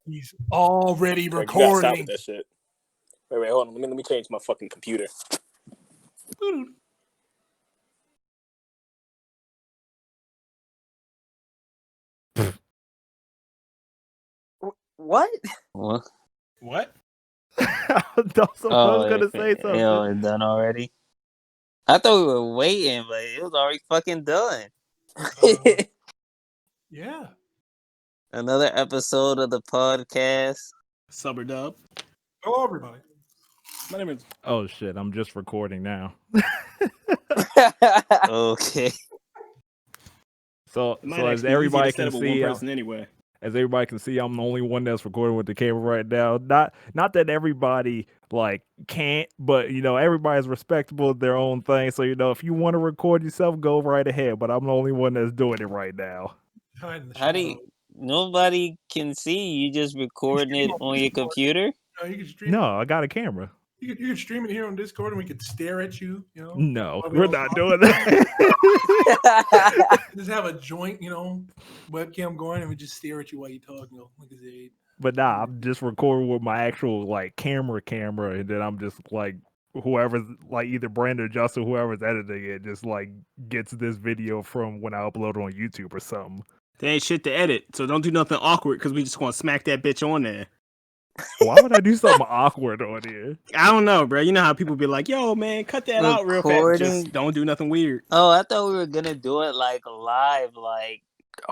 He's already Bro, you gotta stop recording. with that shit. Wait, hold on. Let me change my fucking computer. What? What? I thought someone was gonna say something. It's done already. I thought we were waiting, but it was already fucking done. Yeah. Another episode of the podcast. Subber Dub. Hello, everybody. My name is. Oh shit! I'm just recording now. Okay. So as everybody can see, anyway. As everybody can see, I'm the only one that's recording with the camera right now. Not that everybody like can't, but everybody's respectable of their own thing. So if you want to record yourself, go right ahead. But I'm the only one that's doing it right now. How do you? Nobody can see you. Just recording it on your computer. No, you can stream. No, I got a camera. You can stream it here on Discord, and we could stare at you. No, we're not doing that. Just have a joint, webcam going, and we just stare at you while you talk. Look at it. But nah, I'm just recording with my actual like camera, and then I'm just like whoever's like either Brandon or Justin, whoever's editing it, just like gets this video from when I upload it on YouTube or something. There ain't shit to edit, so don't do nothing awkward because we just gonna smack that bitch on there. Why would I do something awkward on here? I don't know, bro. You know how people be like, "Yo, man, cut that out real fast." Just don't do nothing weird. Oh, I thought we were gonna do it like live, like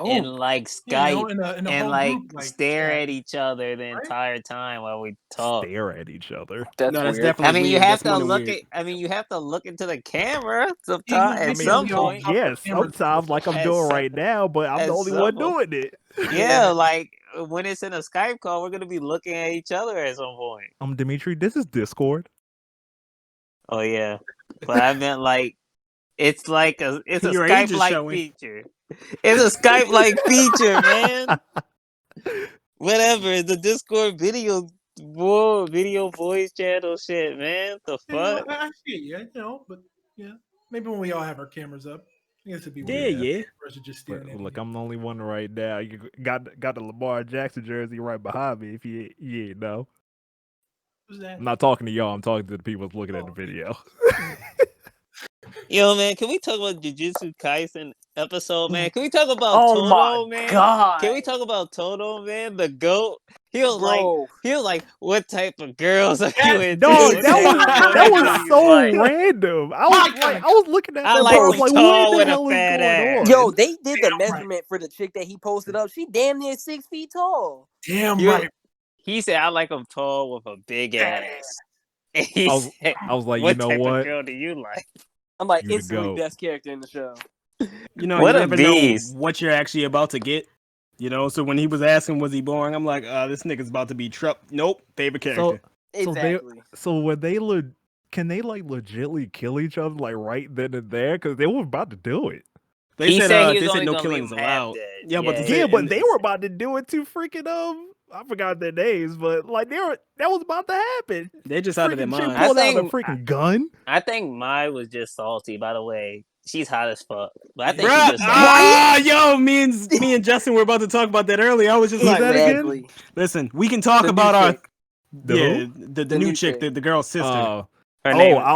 in like Skype, in a and like group, stare at each other the entire time while we talk. Stare at each other. That's definitely. I mean, weird. you have That's to look weird. at. I mean, you have to look into the camera sometimes. At some point, yes, sometimes like I'm doing right now, but I'm the only one doing it. Yeah, like when it's in a Skype call, we're gonna be looking at each other at some point. I'm Dimitri. This is Discord. Oh yeah, but I meant like it's a Skype-like feature. It's a Skype-like feature, man. Whatever, the Discord video voice channel shit, man. The fuck? I see, but maybe when we all have our cameras up. I guess it'd be weird. Yeah. Look, I'm the only one right now. You got the Lamar Jackson jersey right behind me. If you ain't know, who's that? I'm not talking to y'all. I'm talking to the people that's looking at the video. Yo, man, can we talk about Jujutsu Kaisen episode, man? Can we talk about Todo, man? God. Can we talk about Todo, man? The GOAT. He was like, what type of girls are you into? Dog, that was so random. I was looking at that. I was like, tall what the with hell a fat is going ass. on? Yo, they did the measurement for the chick that he posted up. She damn near 6 feet tall. Damn right. He said, I like them tall with a big ass. I was like, what you know type what? of girl do you like? I'm like, You instantly best character in the show. You know, What you a never beast. know what you're actually about to get. So when he was asking, was he boring? I'm like, this nigga's about to be Nope, favorite character. Exactly. So when they can they like legitly kill each other like right then and there? Because they were about to do it. They said no killings allowed. Yeah, but they were about to do it too. Freaking I forgot their names, but like that was about to happen. They're just out of their mind. Pulled out a freaking gun. I think Mai was just salty. By the way, she's hot as fuck. But I think she just yo, me and Justin were about to talk about that earlier. I was just exactly. Listen, we can talk about our the new chick, the girl's sister. Her name is I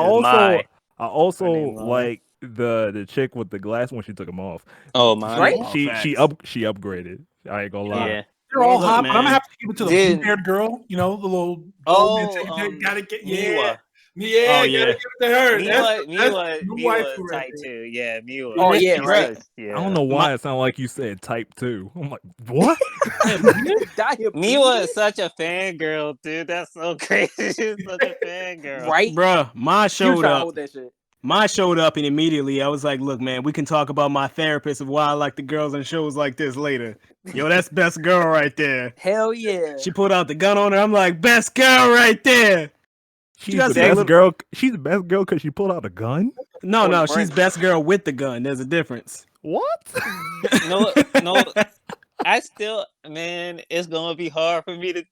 also like the chick with the glass when she took them off. Oh my! Right? She upgraded. I ain't gonna lie. Yeah. They're all hot, but I'm gonna have to give it to the blue-haired girl. The little. Gotta get Miwa. Yeah, gotta give it to her. Miwa type 2. Yeah, Miwa. Oh yeah, right. I don't know why it sounded like you said type 2. I'm like, what? Miwa is such a fangirl, dude. That's so crazy. She's such a fangirl. Right? Bruh, Ma showed up. That shit. Ma showed up and immediately I was like, look, man, we can talk about my therapist of why I like the girls in shows like this later. Yo, that's best girl right there. Hell yeah. She pulled out the gun on her. I'm like, best girl right there. She's the best girl. She's the best girl because she pulled out a gun? No, she's best girl with the gun. There's a difference. What? No. I still, man, it's gonna be hard for me to,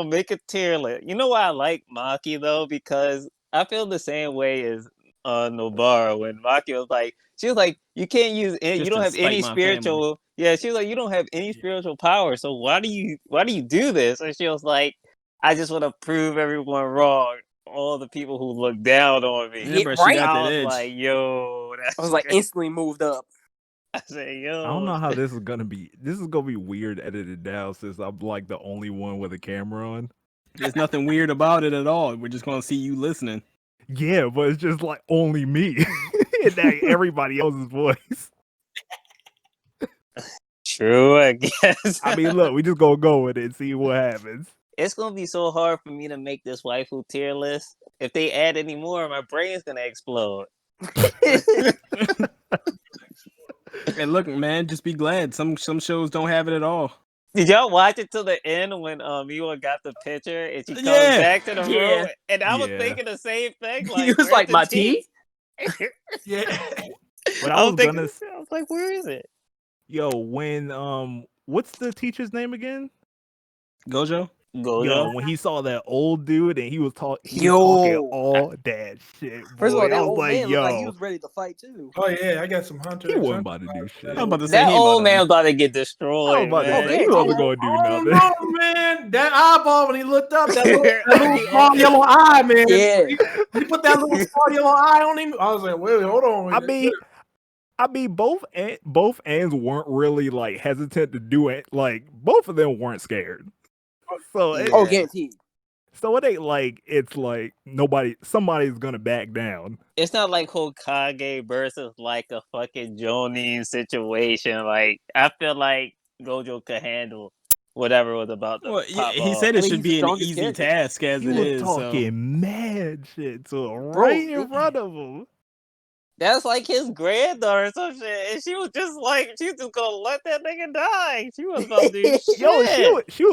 make a tier list. You know why I like Maki though? Because I feel the same way as Nobara when Maki was like, she was like, you can't use any, you Just don't to have any spite my family. spiritual. Yeah, she was like, you don't have any spiritual power. So why do you do this? And she was like, I just want to prove everyone wrong. All the people who look down on me. Yeah, bro, she right? got I that was edge. like, yo, that's I was like crazy. instantly moved up. I said, yo. I don't know how this is gonna be. This is gonna be weird edited down since I'm like the only one with a camera on. There's nothing weird about it at all. We're just gonna see you listening. Yeah, but it's just like only me and that everybody else's voice. True, I guess. I mean, look, we just gonna go with it and see what happens. It's gonna be so hard for me to make this waifu tier list. If they add any more, my brain's gonna explode. And look, man, just be glad. Some shows don't have it at all. Did y'all watch it till the end when Miwa got the picture and she comes Yeah. back to the Yeah. room? And I was Yeah. thinking the same thing. He Like, was where's like, the my tea? Yeah. But I I was was thinking, gonna, I was like, where is it? yo, when what's the teacher's name again? Gojo? Yo, when he saw that old dude and he was talking Yo. all that shit. First of all, boy, that I was old like, man looked like he yo, was ready to fight too. Oh yeah, I got some Hunter. he x wasn't Hunter about to do vibes. shit. I was about to say That he ain't old about to- man about to get I was destroyed, about to man. say he wasn't gonna do I don't nothing. know, man. That eyeball when he looked up, that little small yellow eye, man. Yeah. He put that little small yellow eye on him. I was like, wait, hold on. I mean, both ends weren't really like hesitant to do it. Like both of them weren't scared. So Yeah. Oh, guaranteed. so it ain't like it's like somebody's gonna back down. It's not like Hokage versus like a fucking Jonin situation. Like, I feel like Gojo could handle whatever was about to Well, pop he off. said I it mean, should he's the be an strongest easy character. task as He it was is. talking mad shit to him right in it- front of him. That's like his granddaughter or some shit. And she was just like, she was just gonna let that nigga die. She was about to do shit. Yo, she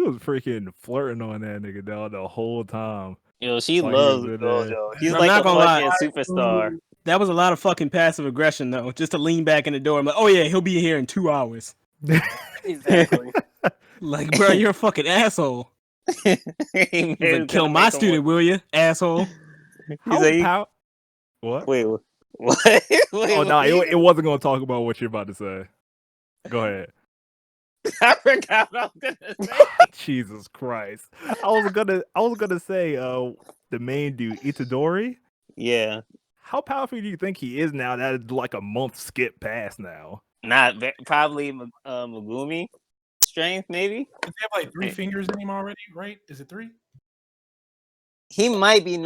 was freaking flirting on that nigga down the whole time. Yo, she Like he loves was in Gojo. He's I'm like not a gonna lie. fucking superstar. That was a lot of fucking passive aggression, though. Just to lean back in the door and like, oh yeah, he'll be here in 2 hours. Exactly. Like, bro, you're a fucking asshole. He's He's like, kill my student, will you, asshole? How like, pow- What? Wait, what? Oh no, it wasn't gonna talk about what you're about to say. Go ahead. I forgot what I was gonna say. Jesus Christ. I was gonna say the main dude, Itadori. Yeah, How powerful do you think he is now that it's like a month skip past now? probably Megumi strength, maybe. Does he have like 3 fingers in him already, right? Is it 3? He might be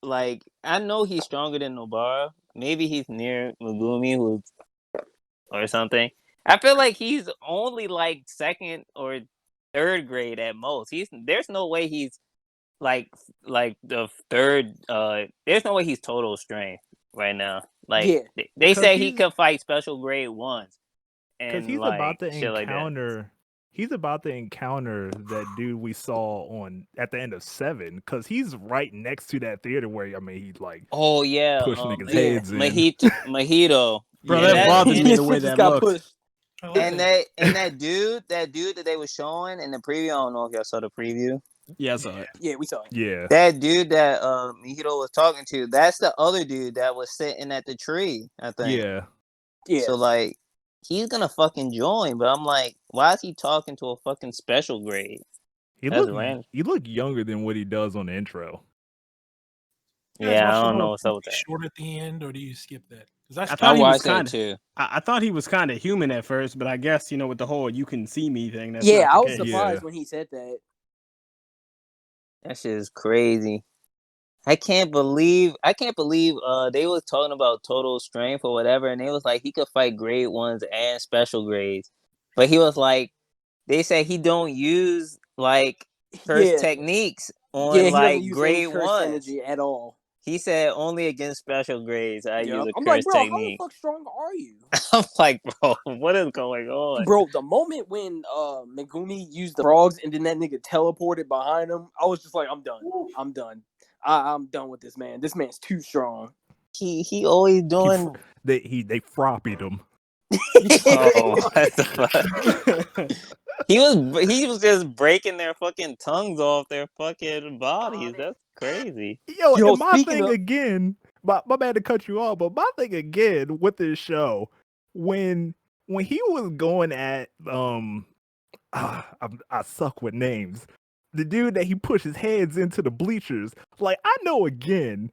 like, I know he's stronger than Nobara. Maybe he's near Megumi, or something. I feel like he's only like 2nd or 3rd grade at most. There's no way he's like the 3rd. There's no way he's total strength right now. Like, Yeah. they say Because he could fight special grade ones. Because And he's like, about to shit like that. encounter. He's about to encounter that dude we saw at the end of 7. Because he's right next to that theater where he's like Oh yeah, push niggas' yeah. heads in. Mojito. Bro, Yeah, that that- bothers and me his the way Just that got looks. pushed. And that dude that they were showing in the preview. I don't know if y'all saw the preview. Yeah, I saw it. Yeah, we saw it. Yeah. That dude that Mihito was talking to, that's the other dude that was sitting at the tree, I think. Yeah. Yeah. So like, he's gonna fucking join, but I'm like, why is he talking to a fucking special grade? He That's look random. younger than what he does on the intro. Yeah, I don't know what's up with that. Short at the end, or do you skip that? Because I I thought he was watched that kind of. too. I thought he was kind of human at first, but I guess with the whole "you can see me" thing. That's Yeah, not I the was case. surprised Yeah. when he said that. That shit is crazy. I can't believe they was talking about total strength or whatever, and they was like he could fight grade ones and special grades. But he was like, they said he don't use like curse Yeah. techniques Yeah, on he doesn't like use any grade curse ones. energy at all. He said only against special grades I use a I'm curse like, bro, how the technique. fuck strong are you? I'm like, bro, what is going on? Bro, the moment when Megumi used the frogs and then that nigga teleported behind him, I was just like, I'm done. I'm done. I'm done with this man. This man's too strong. He always doing. They frappied him. Oh, what the fuck? He was just breaking their fucking tongues off their fucking bodies. That's crazy. Yo, Yo, and my speaking thing of- again my bad to cut you off, but my thing again with this show, when he was going at I suck with names. The dude that he pushes heads into the bleachers. Like, I know again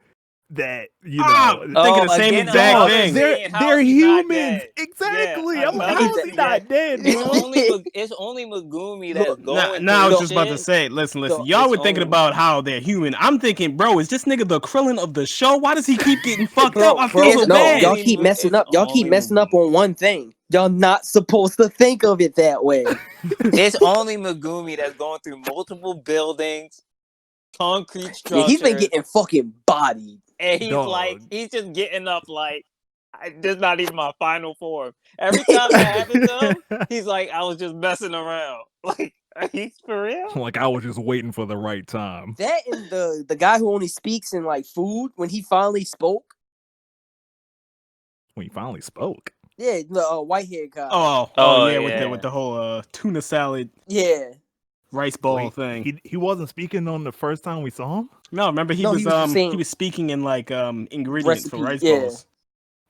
that thinking the same exact thing. They're humans. Exactly. Yeah, I'm like, how is he not dead? It's only Megumi that's going. Now I was just about to say, listen. Y'all were thinking about how they're human. I'm thinking, bro, is this nigga the Krillin of the show? Why does he keep getting fucked up? I feel so bad. Y'all keep messing up. Y'all keep messing up on one thing. Y'all not supposed to think of it that way. It's only Megumi that's going through multiple buildings, concrete structures. Yeah, he's been getting fucking bodied. And he's just getting up like, this is not even my final form. Every time that happens to him, he's like, I was just messing around. Like, are you for real? Like, I was just waiting for the right time. That and the guy who only speaks in like food, when he finally spoke. When he finally spoke? Yeah, the white-haired guy. Yeah, with the whole tuna salad. Yeah. Rice ball thing. He wasn't speaking on the first time we saw him? No, remember he was speaking in like ingredients for rice balls.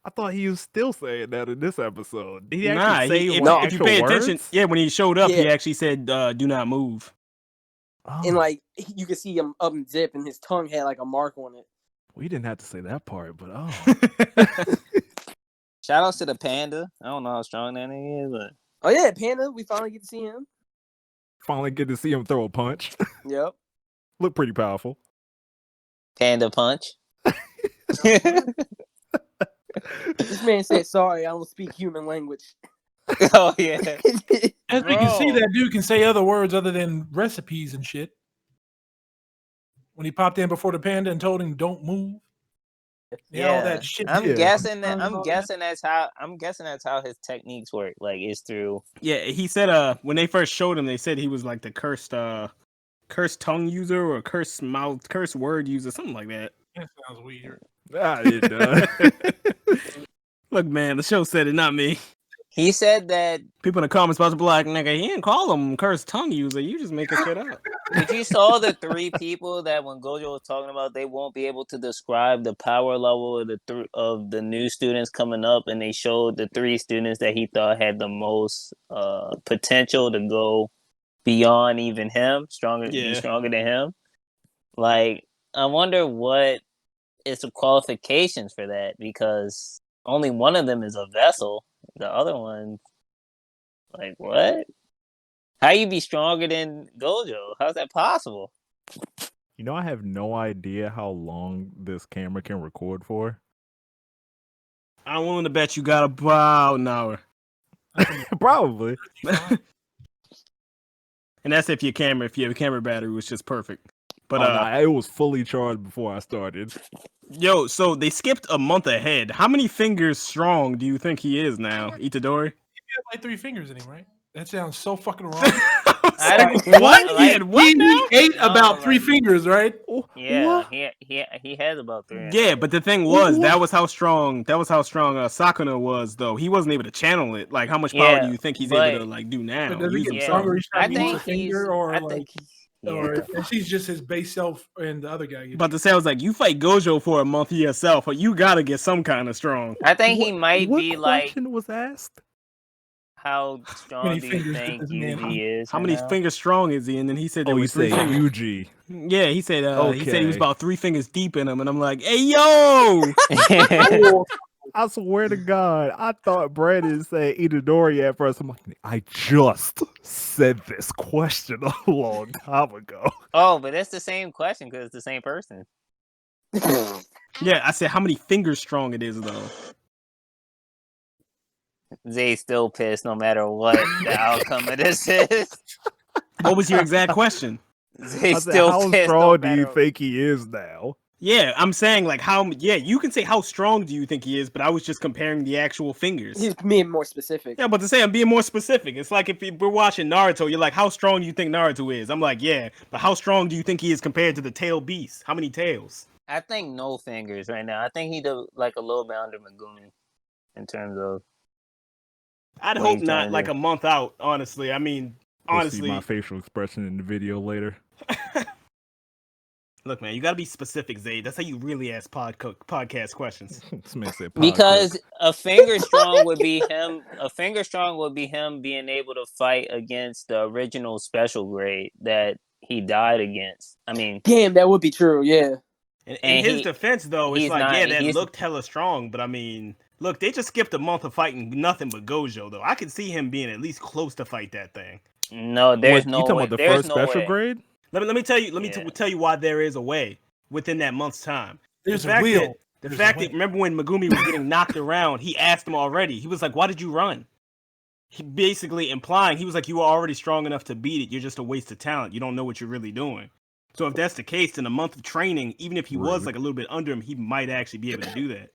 I thought he was still saying that in this episode. Did he actually say if you pay attention, when he showed up, he actually said, "Do not move." Oh. And like you could see him up and zip, and his tongue had like a mark on it. We didn't have to say that part, but Shout outs to the panda. I don't know how strong that nigga is, but oh yeah, panda. We finally get to see him. Finally get to see him throw a punch. Yep. Look pretty powerful. Panda punch. This man said, "Sorry, I don't speak human language." Oh yeah. As we can see, that dude can say other words other than recipes and shit. When he popped in before the panda and told him, "Don't move." All that shit. I'm guessing that's how his techniques work. Like, it's through. Yeah, he said when they first showed him, they said he was like the cursed tongue user or cursed word user, something like that. That sounds weird. It does. Look, man, the show said it, not me. He said that people in the comments about to be like, "Nigga, he didn't call him cursed tongue user. You just making shit up." But you saw the three people that when Gojo was talking about, they won't be able to describe the power level of the new students coming up, and they showed the three students that he thought had the most potential to go beyond even him, be stronger than him. Like, I wonder what is the qualifications for that, because only one of them is a vessel. The other one, like, what? How you be stronger than Gojo? How's that possible? You know, I have no idea how long this camera can record for. I'm willing to bet you got about an hour. Probably. And that's if your camera battery was just perfect. But it was fully charged before I started. Yo, so they skipped a month ahead. How many fingers strong do you think he is now, Itadori? He had like 3 fingers in him, right? That sounds so fucking wrong. What? He ate about 3 fingers, right? Yeah, he has about 3. Yeah, but the thing was, that was how strong Sakuna was, though. He wasn't able to channel it. Like, how much power do you think he's able to like do now? Does he get stronger each time he uses a finger, or or she's just his base self and the other guy? But the sounds like you fight Gojo for a month yourself, or you gotta get some kind of strong. I think he might be like. What question was asked? How strong do you think Yuji is? How many fingers strong is he? And then he said, "Oh, you say Yuji." Yeah, he said. He said he was about 3 fingers deep in him, and I'm like, "Hey, yo!" I swear to God, I thought Brandon said Itadori at first. I'm like, I just said this question a long time ago. Oh, but that's the same question because it's the same person. Yeah, I said how many fingers strong it is, though. Zay's still pissed no matter what the outcome of this is. What was your exact question? Zay's still how pissed. Strong do you think he is now? Yeah, I'm saying like you can say how strong do you think he is, but I was just comparing the actual fingers. He's being more specific. Yeah, but to say I'm being more specific, it's like if we're watching Naruto, you're like, how strong do you think Naruto is? I'm like, yeah, but how strong do you think he is compared to the tail beast? How many tails? I think no fingers right now. I think he's like a little bit under Megumi in terms of. I'd hope not like a month out, honestly. I mean, honestly. We'll see my facial expression in the video later. Look, man, you gotta be specific, Zayd. That's how you really ask podcast questions. This man said pod Because cook. a finger strong would be him. A finger strong would be him being able to fight against the original special grade that he died against. I mean, Damn, that would be true. Yeah. In his defense, though, it's he's like, not- yeah, that he's- looked hella strong, but I mean, look, they just skipped a month of fighting nothing but Gojo, though. I could see him being at least close to fight that thing. No, there's You no talking way. about the There's first no special way. grade? Let me tell you. Tell you why there is a way within that month's time. There's a wheel. The fact that remember when Megumi was getting knocked around, he asked him already. He was like, "Why did you run?" He basically implying he was like, "You were already strong enough to beat it. You're just a waste of talent. You don't know what you're really doing." So if that's the case, in a month of training, even if he was like a little bit under him, he might actually be able to do that.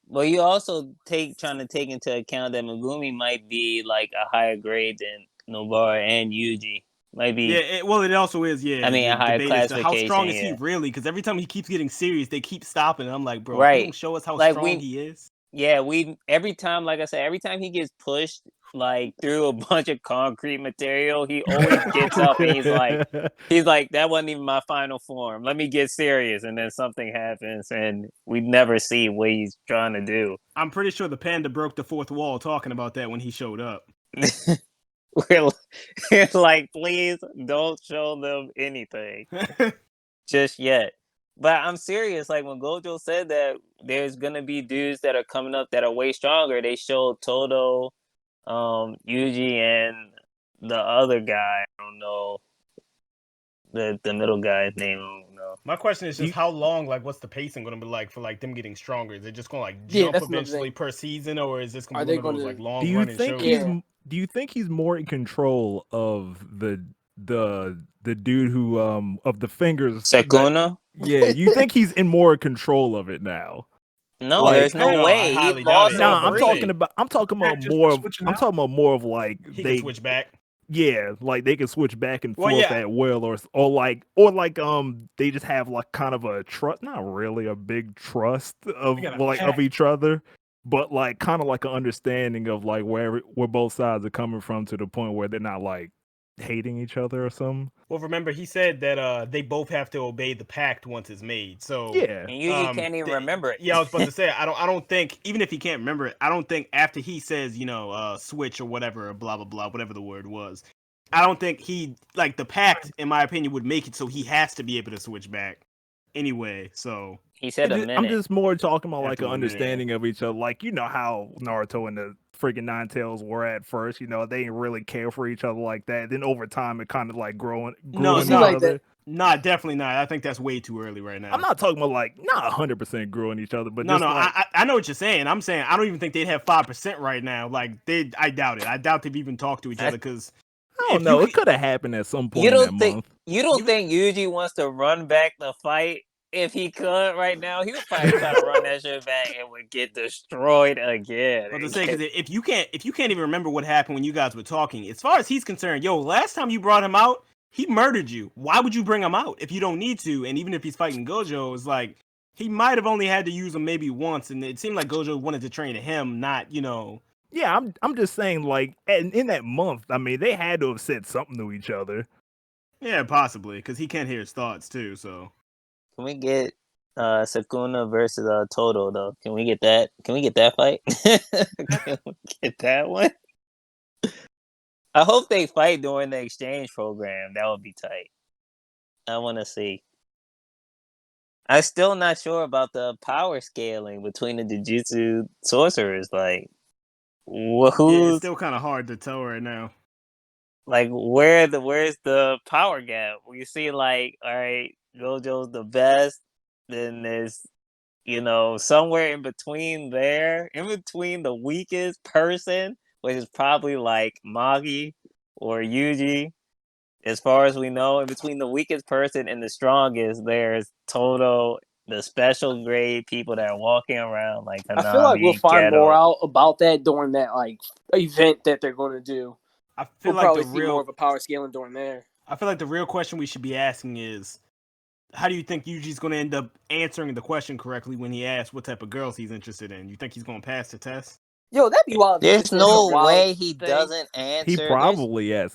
Well, you also trying to take into account that Megumi might be like a higher grade than Nobara and Yuji. Might be. Yeah, it also is. Yeah, I mean, a higher classification. How strong is he really? Because every time he keeps getting serious, they keep stopping. And I'm like, bro, Right. you don't show us how Like, strong he is. Yeah, every time, like I said, every time he gets pushed like through a bunch of concrete material, he always gets up and he's like, that wasn't even my final form. Let me get serious, and then something happens, and we never see what he's trying to do. I'm pretty sure the panda broke the fourth wall talking about that when he showed up. We're like, please don't show them anything just yet. But I'm serious. Like when Gojo said that there's gonna be dudes that are coming up that are way stronger, they showed Todo, Yuji, and the other guy. I don't know the middle guy's name. I don't know. My question is just how long? Like, what's the pacing going to be like for like them getting stronger? Is it just going to like jump eventually per season, or is this going to be one of those like long running shows? Do you think he's more in control of the dude who of the fingers? Sukuna? Yeah, you think he's in more control of it now? No, there's no way. He lost. Nah, I'm talking about more of like he can switch back. Yeah, like they can switch back and forth at will, or like they just have like kind of a trust, not really a big trust of each other, but like kind of like an understanding of like where both sides are coming from to the point where they're not like hating each other or something. Well, remember he said that they both have to obey the pact once it's made. So yeah, and Yuji can't even remember it. Yeah, I was about to say I don't think even if he can't remember it, I don't think after he says switch or whatever or blah blah blah whatever the word was, I don't think he like the pact in my opinion would make it so he has to be able to switch back anyway. So he said a minute. I'm just more talking about like an understanding of each other. Like you know how Naruto and the freaking Nine Tails were at first. You know they didn't really care for each other like that. Then over time it kind of like growing. No, nah, definitely not. I think that's way too early right now. I'm not talking about like not 100% growing each other, but no, like, I know what you're saying. I'm saying I don't even think they'd have 5% right now. Like I doubt it. I doubt they've even talked to each other because. I don't know. It could have happened at some point. Month. You don't think Yuji wants to run back the fight? If he could right now, he would probably try to run that shit back and would get destroyed again. Well, to say, because if you can't even remember what happened when you guys were talking, as far as he's concerned, last time you brought him out, he murdered you. Why would you bring him out if you don't need to? And even if he's fighting Gojo, it's like he might have only had to use him maybe once, and it seemed like Gojo wanted to train him, not Yeah, I'm just saying, like, in that month, I mean, they had to have said something to each other. Yeah, possibly, because he can't hear his thoughts too. So, can we get Sukuna versus Todo though? Can we get that? Can we get that fight? Can we get that one? I hope they fight during the exchange program. That would be tight. I want to see. I'm still not sure about the power scaling between the Jujutsu sorcerers. Like, it's still kind of hard to tell right now. Like, where's the power gap? You see, like, all right, Gojo's the best. Then there's, somewhere in between there, in between the weakest person, which is probably like Magi or Yuji. As far as we know, in between the weakest person and the strongest, there's Todo, the special grade people that are walking around like Hanami, I feel like we'll find Geto. more out about that during that like event that they're going to do. I feel we'll like probably see more of a power scaling during there. I feel like the real question we should be asking is, how do you think Yuji's going to end up answering the question correctly when he asks what type of girls he's interested in? You think he's going to pass the test? Yo, that'd be wild. There's no way he doesn't answer. He probably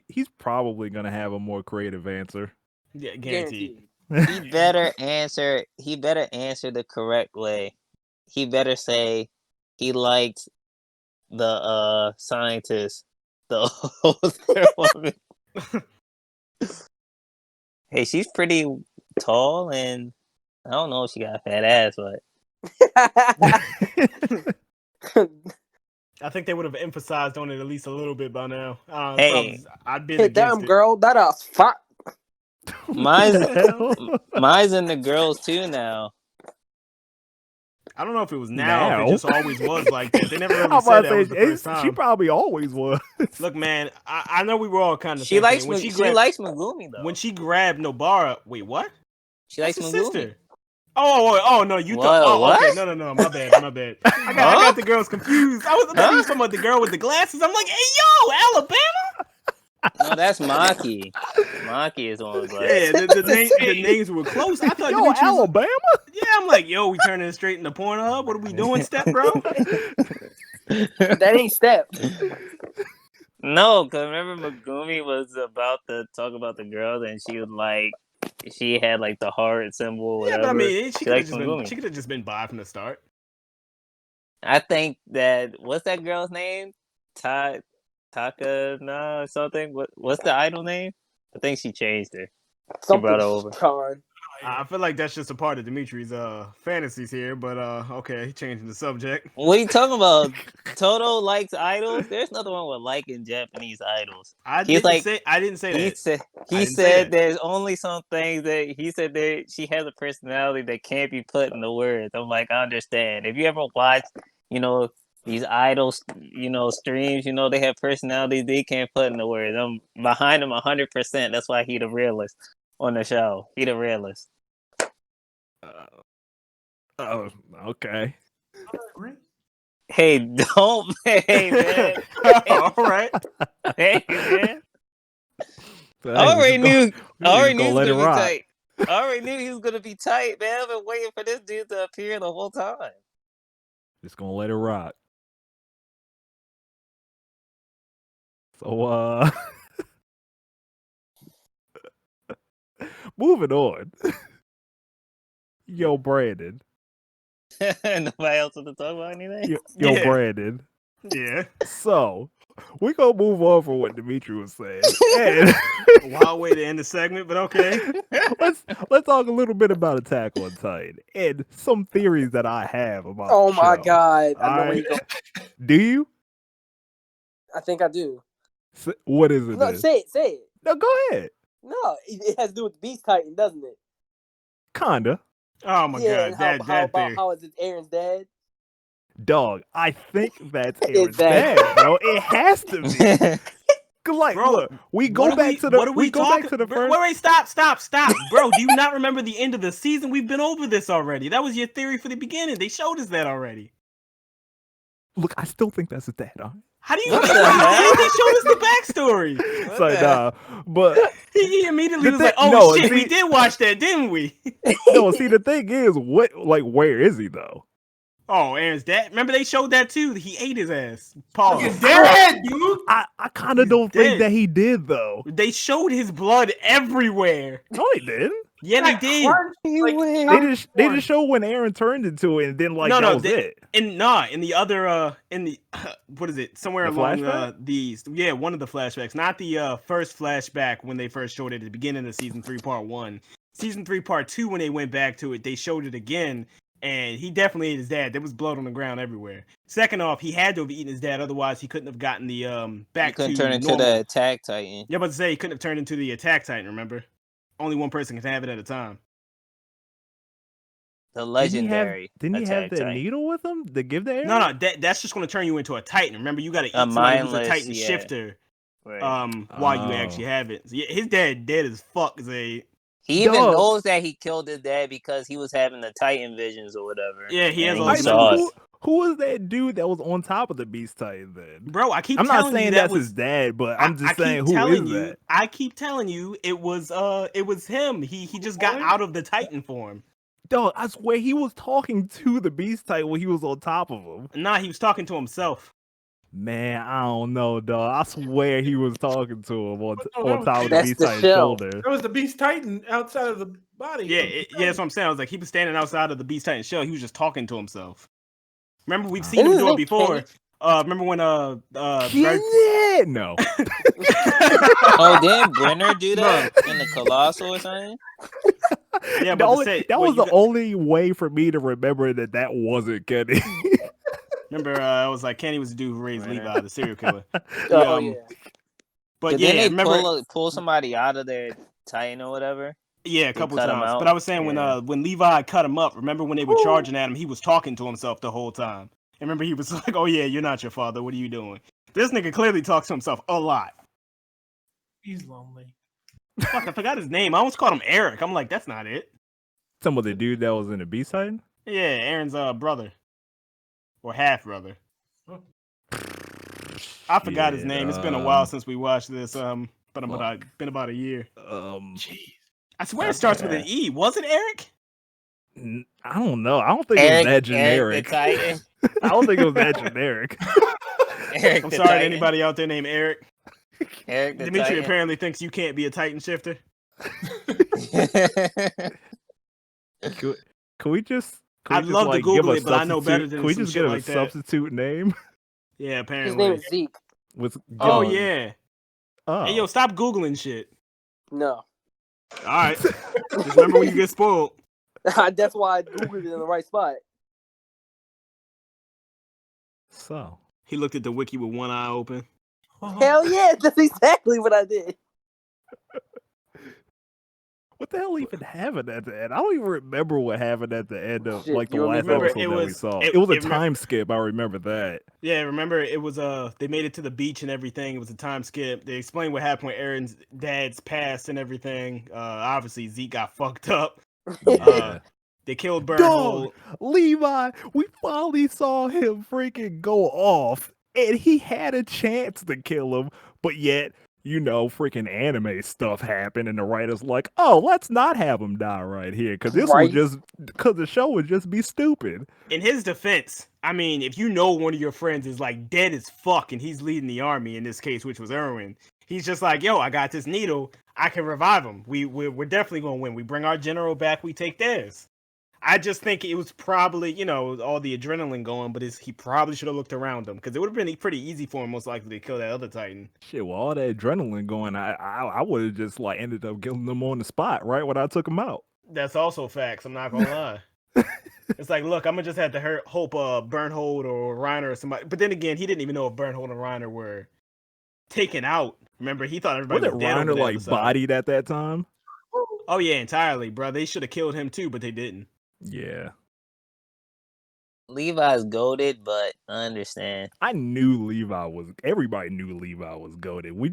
He's probably gonna have a more creative answer. Yeah, guaranteed. He better answer. He better answer the correct way. He better say he liked the scientist, the older woman. Hey, she's pretty tall, and I don't know if she got a fat ass, but I think they would have emphasized on it at least a little bit by now. Hey. I'd been Hey, against damn it. girl, that ass fat. mine's in the girls too now. I don't know if it was now, if it just always was like that. They never I'm really about said to that say, was the first she time. probably always was. Look, man, I know we were all kind of. She likes when she grabbed, likes Megumi though. when she grabbed Nobara. Wait, what? She likes That's his Megumi. sister. Oh no, you thought. Whoa, Oh, what? okay, no, my bad. I got the girls confused. I thought you were talking about the girl with the glasses. I'm like, hey, yo, Alabama. No, that's Maki. Maki is one of those. Yeah, the names were close. I thought Yo, Alabama? Yeah, I'm like, yo, we turning it straight into Pornhub. What are we doing, step bro? That ain't step. No, because remember Megumi was about to talk about the girls, and she was like, she had like the heart symbol. Whatever. Yeah, but I mean, she could Megumi. have just been bi from the start. I think that what's that girl's name? Taka or something. What's the idol name? I think she changed it. She brought her over. Con. I feel like that's just a part of Dimitri's fantasies here, but okay, changing the subject. What are you talking about? Toto likes idols. There's nothing wrong with liking Japanese idols. I didn't say that. He said there's only some things that he said that she has a personality that can't be put into words. I'm like, I understand. If you ever watch, these idols, streams, they have personalities they can't put into words. I'm behind him 100%. That's why he the realist on the show. He the realist. Oh, okay. Hey, don't, hey man. All right. Hey man. I Hey, already knew he was let it gonna be rock. tight. I already knew he was gonna be tight, man. I've been waiting for this dude to appear the whole time. Just gonna let it rock. So, moving on. Yo, Brandon. Nobody else want to talk about anything? Yo, Yeah. Brandon. Yeah. So, we gonna move on from what Dimitri was saying. And Wild way to end the segment, but okay. let's talk a little bit about Attack on Titan and some theories that I have about Oh the my show. god. I know All where you right? go. Do you? I think I do. What is it? No, then? say it. No, go ahead. No, it has to do with the Beast Titan, doesn't it? Kinda. Oh my And god, how is it Aaron's dad? Dog, I think that's It's Aaron's that. dad, bro. It has to be. Like, Bro, look, we go back to the first. Wait, stop. Bro, do you not remember the end of the season? We've been over this already. That was your theory for the beginning. They showed us that already. Look, I still think that's his dad. Huh? How do you What think the they hell? showed us the backstory? It's like, nah, but He immediately The was thing- like, "Oh no, shit, see- we did watch that, didn't we?" no. See, the thing is, where is he though? Oh, Aaron's dad. Remember they showed that too. He ate his ass. Paul. He's dead, dude. I kind of He's don't think dead. that he did though. They showed his blood everywhere. No, he didn't. Yeah, they did. They just show when Aaron turned into it, and then No, that was it. in the other in the what is it? Somewhere The along flashback? one of the flashbacks, not the first flashback when they first showed it at the beginning of season 3 part 1. Season 3 part 2 when they went back to it, they showed it again and he definitely ate his dad. There was blood on the ground everywhere. Second off, he had to have eaten his dad, otherwise he couldn't have gotten the back He couldn't to turn into normal. the Attack Titan. Yeah, but to say he couldn't have turned into the Attack Titan, remember? Only one person can have it at a time. The legendary. Didn't he have Attack the Titan. needle with him to give the Aaron? No, that's just going to turn you into a Titan. Remember, you got to eat somebody who's a mindless, Titan yeah. shifter. Right. While you actually have it. So, yeah, his dad dead as fuck. He even Dog. knows that he killed his dad because he was having the Titan visions or whatever. Yeah, he has And all I these saw know it. who was that dude that was on top of the Beast Titan then? Bro, I keep I'm telling not saying you that's that his dad, but I'm just I saying keep who telling is you, that? I keep telling you it was him. He just got out of the Titan form. Dog, I swear he was talking to the Beast Titan when he was on top of him. Nah, he was talking to himself. Man, I don't know, dog. I swear he was talking to him on was top of the That's Beast the Titan's shell. shoulder. That was the Beast Titan outside of the body. Yeah, that's what I'm saying. I was like, he was standing outside of the Beast Titan shell. He was just talking to himself. Remember, we've seen him do it before. Remember when Yeah, no. Oh, didn't Brenner do that in the Colossal or something? Yeah, that but was the only way for me to remember that wasn't Kenny. Remember, I was like, Kenny was the dude who raised Levi, the serial killer. Oh yeah. But then they remember, pull somebody out of their Titan or whatever. Yeah, a couple cut him times. out. But I was saying when Levi cut him up, remember when they were charging at him, he was talking to himself the whole time. And remember, he was like, "Oh yeah, you're not your father. What are you doing?" This nigga clearly talks to himself a lot. He's lonely. Fuck, I forgot his name. I almost called him Eric. I'm like, that's not it. Some of the dude that was in the Beast Titan? Yeah, Aaron's brother. Or half brother. I forgot his name. It's been a while since we watched this. But been about a year. Jeez. I swear it starts with an E. Was it Eric? I don't know. I don't think it was that generic. Eric I don't think it was that generic. Eric I'm the sorry to Titan. anybody out there named Eric. Eric the Dimitri Titan. apparently thinks you can't be a Titan shifter. Can we just? I'd love to Google it, but I know better than Can we some just shit get a like that. substitute name? Yeah, apparently. His name is Zeke. Oh yeah. Oh. Hey yo, stop Googling shit. No. Alright. Just remember when you get spoiled. That's why I Googled it in the right spot. So he looked at the wiki with one eye open. Hell yeah, that's exactly what I did. what the hell even happened at the end? I don't even remember what happened at the end of Shit, like the you last remember episode it that we was- saw. it- It was a it remem- time skip. I remember that. Yeah, remember it was they made it to the beach and everything. It was a time skip. They explained what happened with Aaron's dad's past and everything. Obviously Zeke got fucked up. Yeah. They killed Burnhold. Dog, Levi, we finally saw him freaking go off, and he had a chance to kill him, but yet, freaking anime stuff happened, and the writer's like, "Oh, let's not have him die right here, because because the show would just be stupid." In his defense, I mean, if you know one of your friends is like dead as fuck and he's leading the army in this case, which was Erwin, he's just like, "Yo, I got this needle. I can revive him. We're definitely gonna win. We bring our general back. We take theirs." I just think it was probably, all the adrenaline going, but he probably should have looked around him because it would have been pretty easy for him, most likely, to kill that other Titan. Shit, with all that adrenaline going, I would have just ended up killing them on the spot right when I took him out. That's also facts. I'm not gonna lie. It's like, look, I'm gonna just have to hope Burnhold or Reiner or somebody. But then again, he didn't even know if Burnhold and Reiner were taken out. Remember, he thought everybody was dead. Wasn't Reiner bodied at that time? Oh yeah, entirely, bro. They should have killed him too, but they didn't. Yeah. Levi's goated, but I understand. Everybody knew Levi was goated. We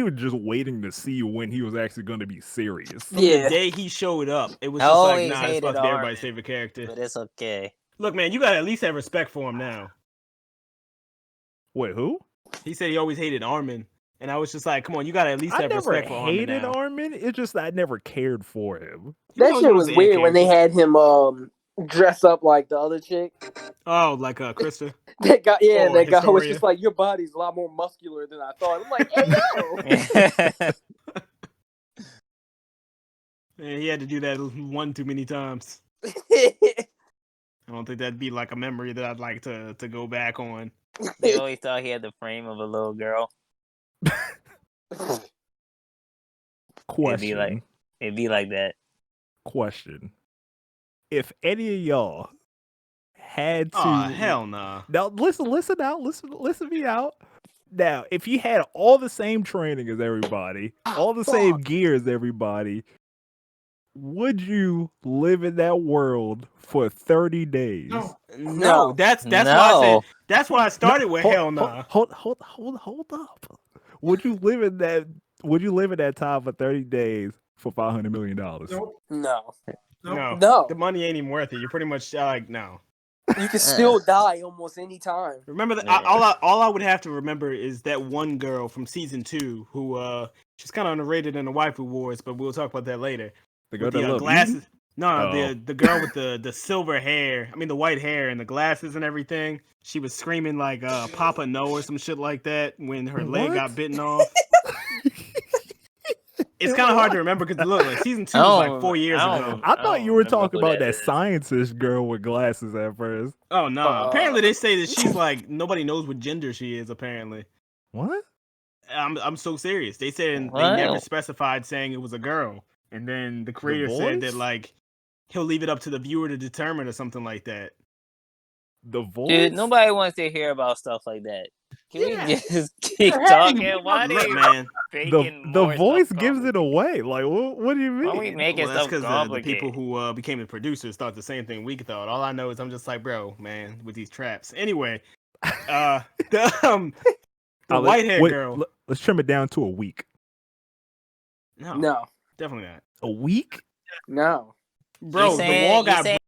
were just waiting to see when he was actually going to be serious. From the day he showed up, it was just like, nah, it's supposed to be everybody's favorite character. But it's okay. Look, man, you gotta at least have respect for him now. Wait, who? He said he always hated Armin. And I was just like, come on, you gotta at least have respect for Armin. I never hated Armin. It's just that I never cared for him. That shit was weird when they had him dress up like the other chick. Oh, like Krista. That guy was just like, your body's a lot more muscular than I thought. I'm like, hey yo. Yeah, he had to do that one too many times. I don't think that'd be like a memory that I'd like to go back on. They always thought he had the frame of a little girl. Question. It'd be like that. Question. If any of y'all had to... Oh, hell nah. Now, listen out. Listen me out. Now, if you had all the same training as everybody, all the same gear as everybody, would you live in that world for 30 days? No. That's why I said. That's why I started with hell nah. Hold up. Would you live in that time for 30 days for $500 million? No. The money ain't even worth it. You're pretty much like, no. You can still die almost any time. Remember that all I would have to remember is that one girl from season 2 who she's kind of underrated in the waifu wars, but we'll talk about that later. The girl with that the glasses. No, the girl with the silver hair. I mean, the white hair and the glasses and everything. She was screaming like "Papa No" or some shit like that when her leg got bitten off. It's kind of hard to remember because look, like season 2 was like 4 years ago. I thought you were talking about that scientist girl with glasses at first. Oh no! Apparently they say that she's like nobody knows what gender she is. Apparently, what? I'm so serious. They said they never specified saying it was a girl, and then the creator said that like he'll leave it up to the viewer to determine or something like that. The voice, dude. Nobody wants to hear about stuff like that. Can we just keep talking? Why look, man? The voice gives it away. Like, what do you mean? Why we making that's stuff because the people who became the producers thought the same thing we thought. All I know is I'm just like, bro, man, with these traps. Anyway, the white hair girl. Let's trim it down to a week. No, definitely not. A week? No, Bro, the wall got